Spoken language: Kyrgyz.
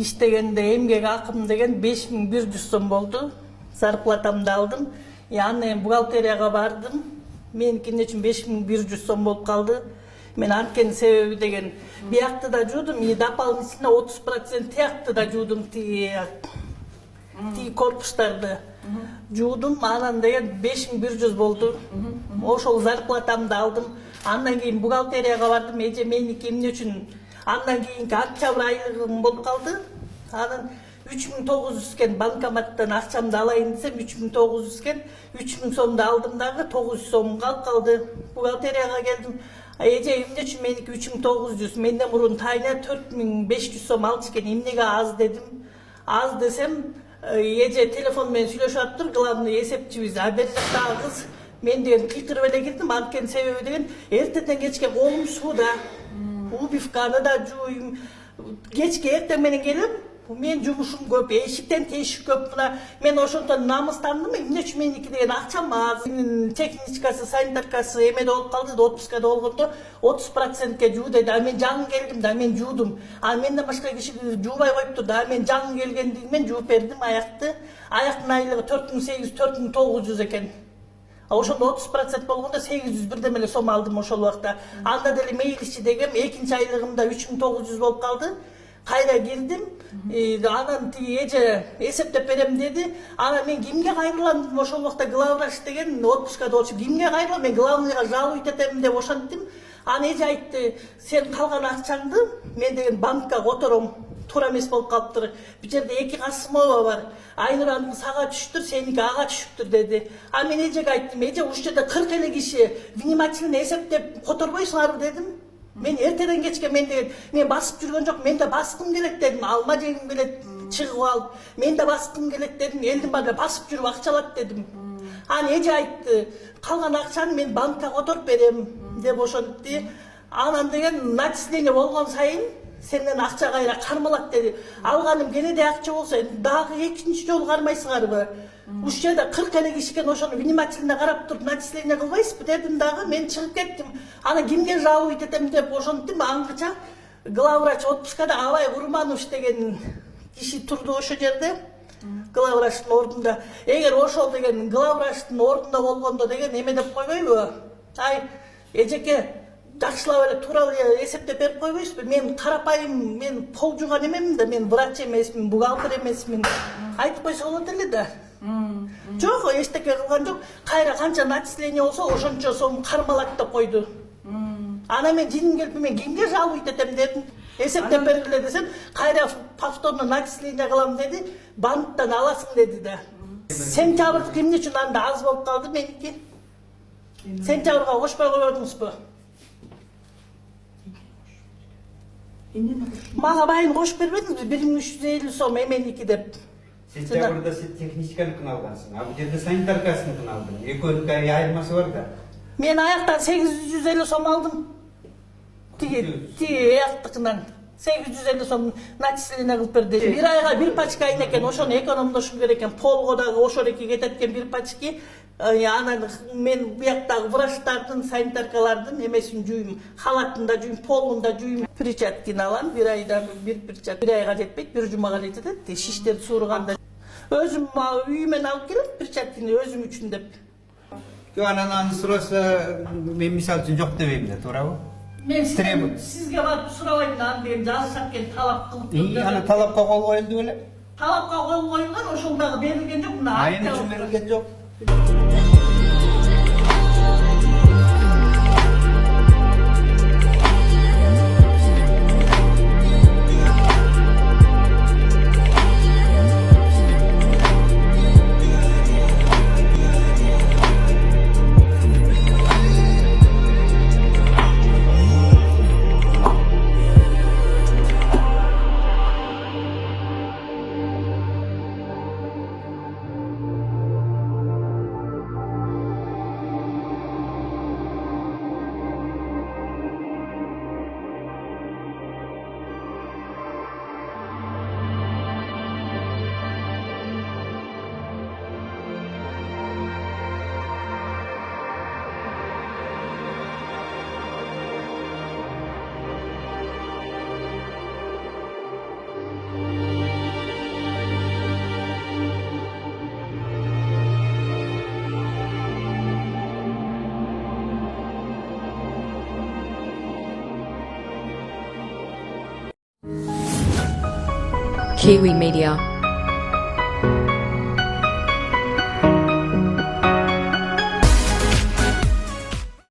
иштегенде эмгек акым деген 5100 сом болду. Зарплатамды алдым. Аны бухгалтерияга бардым. Меникине үчүн 5100 сом болуп калды. Мен анткенин себеби деген биякты да жуудум, и дополнительно 30% тиякты да жуудум, тиги корпустарды жуудум. Анан деген 5100 болду. Ошол зарплатамды алдым. Андан кийин бухгалтерияга бардым. Эже меники эмне үчүн? Андан кийинки октябрь айлыгым болуп калды. Анан 3900 кен банкоматтан акчамды алайын десем 3900 кен, 3000 сомду алдым дагы 900 сом калып калды. Бухгалтерияга келдим. Эже эмне үчүн меники 3900, менден мурун тайына 4500 сом алчу экен, эмнеге аз дедим. Аз десем, эже телефон менен сүйлөшүп атыптыр, главный эсепчибиз, а бери жактагы кыз мен деген кыйкырып эле кирдим. Анткени себеби деген эртеден кечке колум сууда. Убивканы да жууйм. Кечке эртең менен келем. Мен жумушум көп, эшиктен тешик көп. Мына мен ошондон намыстандым. Эмне үчүн меники деген акчам аз. Техничкасы, санитаркасы эмеде болуп калды, отпускада болгондо 30%ке жуу деди. А мен жаңы келдим да, мен жуудум. А менден башка киши жуубай коюптур да. Мен жаңы келгендигимен жууп бердим аякты. Аяктын айлыгы 4800, 4900 экен. Ошондо 30% болгондо 800 бирдем эле сом алдым ошол убакта. Анда деле мейличи дегем, экинчи айлыгымда 3900 болуп калды. Кайра кирдим. Анан тиги эже эсептеп берем деди. Анан мен кимге кайрылам? Ошол убакта главврач деген отпускада болчу. Кимге кайрылам? Мен главныйга жалобить этем деп ошонттим. Анан эже айтты, сен калган акчаңды мен деген банкка котором. Туура эмес болуп калыптыр. Бул жерде эки Касымова бар. Айнуранын сага түшүптүр, сеники ага түшүптүр деди. А мен эжеге айттым, эже ушул жерде 40 эле киши внимательно эсептеп которбойсуңарбы дедим. Мен эртеден кечке мен басып жүргөн жок, мен да баскым келет дедим. Алма жегим келет, чыгып алып, мен да баскым келет дедим. Элдин баары басып жүрүп акча алат дедим. Анан эже айтты, калган акчаны мен банкка которуп берем деп ошентти. Анан деген начисление болгон сайын сенден акча кайра кармалат деди. Алганым кенеде акча болсо, дагы экинчи жолу кармайсыңарбы? Ушул жерде 40 эле киши экен, ошону внимательно карап туруп начисление кылбайсызбы дедим дагы. Мен чыгып кеттим. Анан кимге жалобить этем деп ошонттум. Аңгыча главврач отпускада Абай Курманович деген киши турду ошол жерде. Главврачтын ордунда. Эгер ошол деген главврачтын ордунда болгондо деген эме деп койбойбу? Ай, эжеке жакшылап эле туура эле эсептеп берип койбойсузбу? Мен карапайым, мен пол жууган эмемин да, мен врач эмесмин, бухгалтер эмесмин. Айтып койсо болот эле да. Жок, эчтеке кылган жок. Кайра канча начисление болсо ошончо сом кармалат деп койду. Анан мен жиним келип, мен кимге жалобить этем дедим. Эсептеп бергиле десем, кайра повторно начисление кылам деди. Банктан аласың деди да. Сентябрь эмне үчүн анда аз болуп калды меники? Сентябрга кошпой койбодуңузбу? Мага байын кошуп бербедиңизби? 1350 сом эменики деп. Сентябрда сен техничканыкын алгансың, а бул жерде санитаркасыныкын алдың. Экөөнүн айырмасы бар да. Мен аяктан 850 сом алдым. Тиги аяктыкынан 850 сом начисление кылып берди. Бир айга бир пачка айын экен, ошону экономдошум керек экен. Полго дагы ошол эки кетет экен бир пачки. Анан мен бияктагы врачтардын, санитаркалардын эмесин жуйм, халатын да жуйм, полун да жуйм. Перчаткини алам, бир айда бир перчатка. Бир айга жетпейт, бир жумага эле жетет. Шиштерди сууруганда өзүм үйүмөн алып келем перчаткини өзүм үчүн деп. Анан сураса мен мисалы үчүн жок дебейм да, туурабы? Мен сизге барып сурабайм да, аны деген жазышат экен, талап кылып. Аны талапка кол коюлду беле? Талапка кол коюлган, ошол дагы берилген жок. Айын үчүн берилген жок. Kiwi Media.